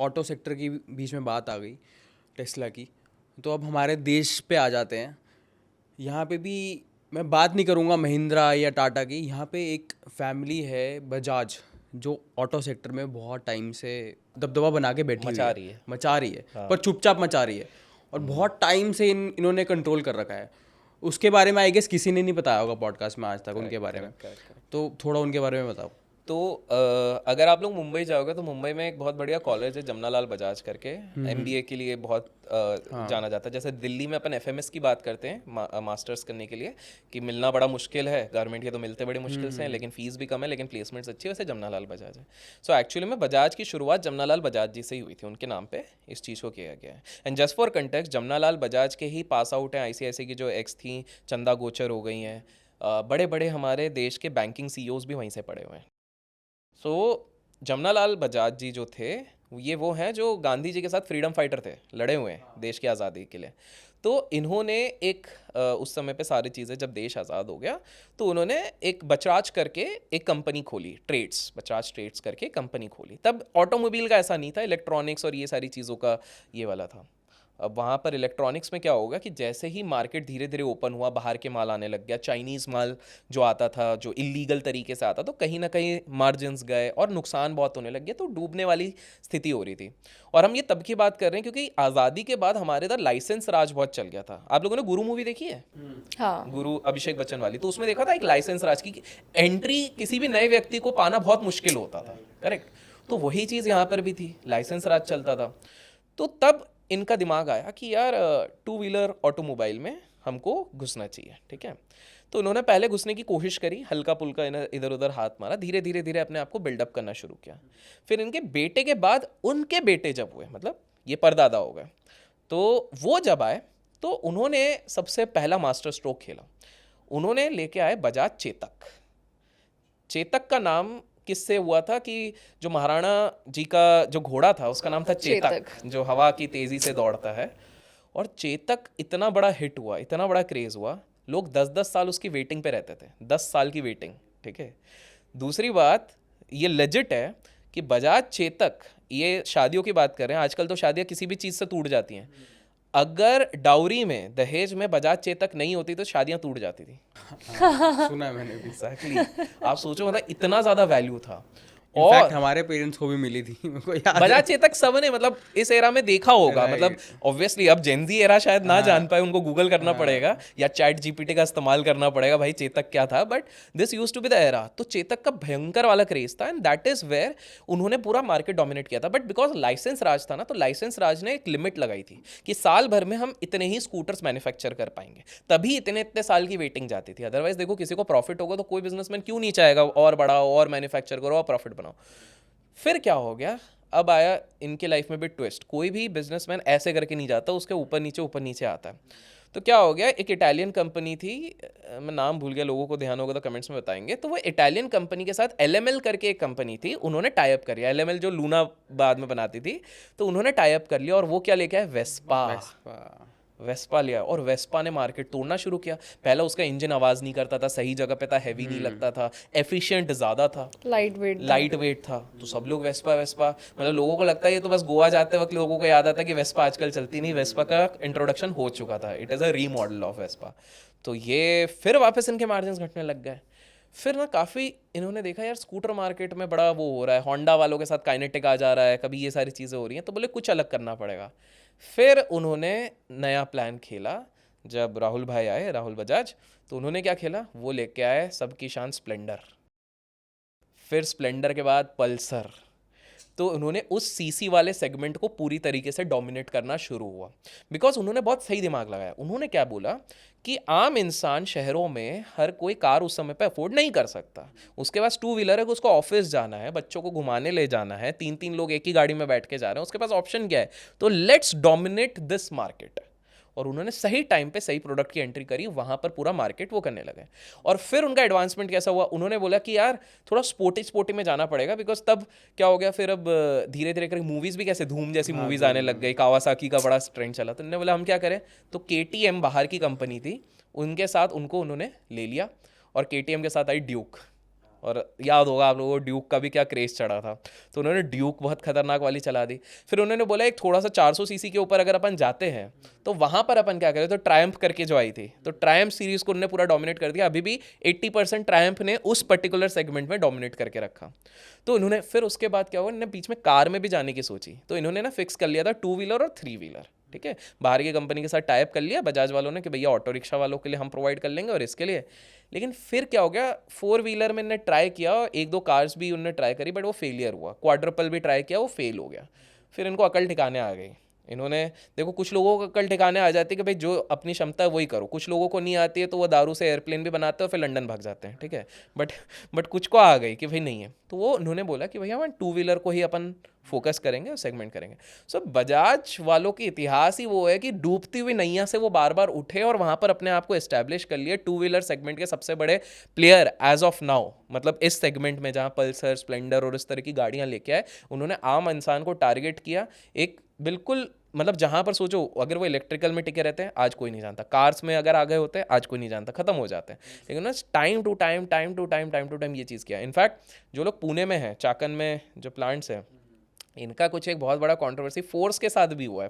Auto sector की बीच में बात आ गई टेस्ला की, तो अब हमारे देश पे आ जाते हैं। यहाँ पे भी मैं बात नहीं करूँगा महिंद्रा या टाटा की, यहाँ पे एक फैमिली है बजाज, जो ऑटो सेक्टर में बहुत टाइम से दबदबा बना के बैठी हुई मचा है, रही है। मचा रही है, हाँ। पर चुपचाप मचा रही है, और बहुत टाइम से इन्होंने कंट्रोल कर रखा है। उसके बारे में आई गेस किसी ने नहीं बताया होगा पॉडकास्ट में आज तक उनके बारे में, करेक्ट। तो थोड़ा उनके बारे में बताओ। तो अगर आप लोग मुंबई जाओगे तो मुंबई में एक बहुत बढ़िया कॉलेज है जमनालाल बजाज करके, एमबीए के लिए बहुत जाना जाता है। जैसे दिल्ली में अपन एफएमएस की बात करते हैं मास्टर्स करने के लिए, कि मिलना बड़ा मुश्किल है, गवर्नमेंट के तो मिलते बड़े मुश्किल से हैं, लेकिन फीस भी कम है, लेकिन प्लेसमेंट्स अच्छी है, वैसे जमनालाल बजाज है। सो एक्चुअली में बजाज की शुरुआत जमनालाल बजाज जी से ही हुई थी, उनके नाम पे इस चीज़ को किया गया है। And just for context, Jamnalal Bajaj के ही पास आउट हैं आईसीआईसी की जो एक्स थी, चंदा गोचर हो गई हैं। बड़े बड़े हमारे देश के बैंकिंग सीईओज भी वहीं से पड़े हुए हैं। सो जमनालाल बजाज जी जो थे, ये वो हैं जो गांधी जी के साथ फ्रीडम फाइटर थे, लड़े हुए हैं देश की आज़ादी के लिए। तो इन्होंने एक उस समय पे सारी चीज़ें, जब देश आज़ाद हो गया तो उन्होंने एक बजाज करके एक कंपनी खोली, ट्रेड्स, बजाज ट्रेड्स करके कंपनी खोली। तब ऑटोमोबाइल का ऐसा नहीं था, इलेक्ट्रॉनिक्स और ये सारी चीज़ों का ये वाला था। अब वहाँ पर इलेक्ट्रॉनिक्स में क्या होगा कि जैसे ही मार्केट धीरे धीरे ओपन हुआ, बाहर के माल आने लग गया, चाइनीज़ माल जो आता था, जो इलीगल तरीके से आता, तो कहीं ना कहीं मार्जिन्स गए और नुकसान बहुत होने लग गया, तो डूबने वाली स्थिति हो रही थी। और हम ये तब की बात कर रहे हैं क्योंकि आज़ादी के बाद हमारे इधर लाइसेंस राज बहुत चल गया था। आप लोगों ने गुरु मूवी देखी है? हाँ। गुरु अभिषेक बच्चन वाली, तो उसमें देखा था एक लाइसेंस राज की एंट्री किसी भी नए व्यक्ति को पाना बहुत मुश्किल होता था, करेक्ट? तो वही चीज़ यहाँ पर भी थी, लाइसेंस राज चलता था। तो तब इनका दिमाग आया कि यार टू व्हीलर ऑटोमोबाइल में हमको घुसना चाहिए, ठीक है? तो उन्होंने पहले घुसने की कोशिश करी, हल्का पुल्का इधर उधर हाथ मारा, धीरे धीरे धीरे अपने आप को बिल्डअप करना शुरू किया। फिर इनके बेटे के बाद उनके बेटे जब हुए, मतलब ये परदादा हो गए, तो वो जब आए तो उन्होंने सबसे पहला मास्टर स्ट्रोक खेला। उन्होंने लेके आए बजाज चेतक। चेतक का नाम किससे हुआ था कि जो महाराणा जी का जो घोड़ा था उसका नाम था चेतक, जो हवा की तेजी से दौड़ता है। और चेतक इतना बड़ा हिट हुआ, इतना बड़ा क्रेज हुआ, लोग 10-10 साल उसकी वेटिंग पे रहते थे, 10 साल की वेटिंग, ठीक है? दूसरी बात ये लेजिट है कि बजाज चेतक, ये शादियों की बात कर रहे हैं, आजकल तो शादियां किसी भी चीज़ से टूट जाती हैं। अगर डाउरी में, दहेज में बजाज चेतक नहीं होती तो शादियां टूट जाती थी। सुना है मैंने भी। एग्जैक्टली आप सोचो, मतलब इतना ज़्यादा वैल्यू था। इनफैक्ट और हमारे पेरेंट्स को भी मिली थी, मेरे को याद है। बजाज चेतक सब ने मतलब इस एरा में देखा होगा, Right. मतलब ऑब्वियसली अब जेनजी एरा शायद ना जान पाए, उनको गूगल करना पड़ेगा या चैट जीपीटी का इस्तेमाल करना पड़ेगा, भाई चेतक क्या था, but this used to be the era. तो चेतक का भयंकर वाला क्रेज था, एंड दैट इज वेयर उन्होंने पूरा मार्केट डोमिनेट किया था। बट बिकॉज लाइसेंस राज था ना, तो लाइसेंस राज ने एक लिमिट लगाई थी कि साल भर में हम इतने ही स्कूटर्स मैन्युफैक्चर कर पाएंगे, तभी इतने इतने साल की वेटिंग जाती थी। अदरवाइज देखो, किसी को प्रॉफिट होगा तो कोई बिजनेसमैन क्यों नहीं चाहेगा और बढ़ाओ और मैन्युफैक्चर करो और प्रॉफिट बनाओ। फिर क्या हो गया, अब आया इनके लाइफ में भी ट्विस्ट। कोई भी बिजनेसमैन ऐसे करके नहीं जाता, उसके ऊपर नीचे आता है। तो क्या हो गया, एक इटालियन कंपनी थी, मैं नाम भूल गया, लोगों को ध्यान होगा तो कमेंट्स में बताएंगे। तो वो इटालियन कंपनी के साथ एलएमएल करके एक कंपनी थी, उन्होंने टाई अप कर लिया। एलएमएल जो लूना बाद में बनाती थी, तो उन्होंने टाई अप कर लिया, और वो क्या लेके आए, वेस्पा लिया। और वेस्पा ने मार्केट तोड़ना शुरू किया। पहला उसका इंजन आवाज़ नहीं करता था, सही जगह पे था, हैवी नहीं लगता था, एफिशिएंट ज़्यादा था, लाइट वेट था। तो सब लोग वेस्पा, मतलब लोगों को लगता है ये तो बस गोवा जाते वक्त लोगों को याद आता है कि वेस्पा आजकल चलती नहीं। वेस्पा का इंट्रोडक्शन हो चुका था, it is a remodel of Vespa. तो ये फिर वापस इनके मार्जिन घटने लग गए। फिर ना काफ़ी इन्होंने देखा यार स्कूटर मार्केट में बड़ा वो हो रहा है, होंडा वालों के साथ काइनेटिक आ जा रहा है, कभी ये सारी चीज़ें हो रही हैं, तो बोले कुछ अलग करना पड़ेगा। फिर उन्होंने नया प्लान खेला। जब राहुल भाई आए, राहुल बजाज, तो उन्होंने क्या खेला, वो लेके आए सबकी शान स्प्लेंडर। फिर स्प्लेंडर के बाद पल्सर। तो उन्होंने उस सीसी वाले सेगमेंट को पूरी तरीके से डोमिनेट करना शुरू हुआ, बिकॉज उन्होंने बहुत सही दिमाग लगाया। उन्होंने क्या बोला कि आम इंसान शहरों में हर कोई कार उस समय पे अफोर्ड नहीं कर सकता, उसके पास टू व्हीलर है, उसको ऑफिस जाना है, बच्चों को घुमाने ले जाना है, 3-3 लोग एक ही गाड़ी में बैठ के जा रहे हैं, उसके पास ऑप्शन क्या है, तो लेट्स डोमिनेट दिस मार्केट। और उन्होंने सही टाइम पे सही प्रोडक्ट की एंट्री करी, वहाँ पर पूरा मार्केट वो करने लगे। और फिर उनका एडवांसमेंट कैसा हुआ, उन्होंने बोला कि यार थोड़ा स्पोर्टी में जाना पड़ेगा, बिकॉज तब क्या हो गया, फिर अब धीरे धीरे करके मूवीज़ भी कैसे धूम जैसी मूवीज़ आने लग गई, कावासाकी का बड़ा ट्रेंड चला। तो उन्होंने बोला हम क्या करें, तो KTM बाहर की कंपनी थी, उनके साथ उन्होंने ले लिया, और KTM के साथ आई ड्यूक। और याद होगा आप लोगों को ड्यूक का भी क्या क्रेज चढ़ा था, तो उन्होंने ड्यूक बहुत खतरनाक वाली चला दी। फिर उन्होंने बोला एक थोड़ा सा 400 सीसी के ऊपर अगर अपन जाते हैं तो वहाँ पर अपन क्या करें, तो ट्रायम्फ करके जो आई थी, तो ट्रायम्फ सीरीज़ को उन्होंने पूरा डोमिनेट कर दिया। अभी भी 80% ट्रायम्फ ने उस पर्टिकुलर सेगमेंट में डोमिनेट करके रखा। तो इन्होंने फिर उसके बाद क्या हुआ, इन्होंने बीच में कार में भी जाने की सोची, तो इन्होंने ना फिक्स कर लिया था 2 व्हीलर और 3 व्हीलर, ठीक है, बाहर की कंपनी के साथ टाइप कर लिया बजाज वालों ने कि भैया ऑटो रिक्शा वालों के लिए हम प्रोवाइड कर लेंगे और इसके लिए। लेकिन फिर क्या हो गया, 4 व्हीलर में इन्होंने ट्राई किया, एक दो कार्स भी उन्होंने ट्राई करी, बट वो फेलियर हुआ। क्वाड्रपल भी ट्राई किया, वो फेल हो गया। फिर इनको अकल ठिकाने आ गई। इन्होंने, देखो कुछ लोगों को अकल ठिकाने आ जाती है कि भाई जो अपनी क्षमता है वही करो, कुछ लोगों को नहीं आती है तो वो दारू से एयरप्लेन भी बनाते हैं और फिर लंदन भाग जाते हैं, ठीक है। बट कुछ को आ गई कि भाई नहीं है, तो वो उन्होंने बोला कि भैया अपन 2 व्हीलर को ही अपन फोकस करेंगे और सेगमेंट करेंगे। सो बजाज वालों की इतिहास ही वो है कि डूबती हुई नैया से वो बार बार उठे और वहाँ पर अपने आप को एस्टैब्लिश कर लिए 2 व्हीलर सेगमेंट के सबसे बड़े प्लेयर एज ऑफ नाउ। मतलब इस सेगमेंट में जहाँ पल्सर, स्प्लेंडर और इस तरह की गाड़ियाँ लेके आए, उन्होंने आम इंसान को टारगेट किया। एक बिल्कुल मतलब जहाँ पर सोचो अगर वो इलेक्ट्रिकल में टिके रहते हैं आज कोई नहीं जानता, कार्स में अगर आ गए होते हैं आज कोई नहीं जानता, खत्म हो जाते हैं। लेकिन ना टाइम टू टाइम ये चीज़ किया। इनफैक्ट जो लोग पुणे में हैं, चाकन में जो प्लांट्स हैं, इनका कुछ एक बहुत बड़ा कंट्रोवर्सी फोर्स के साथ भी हुआ है।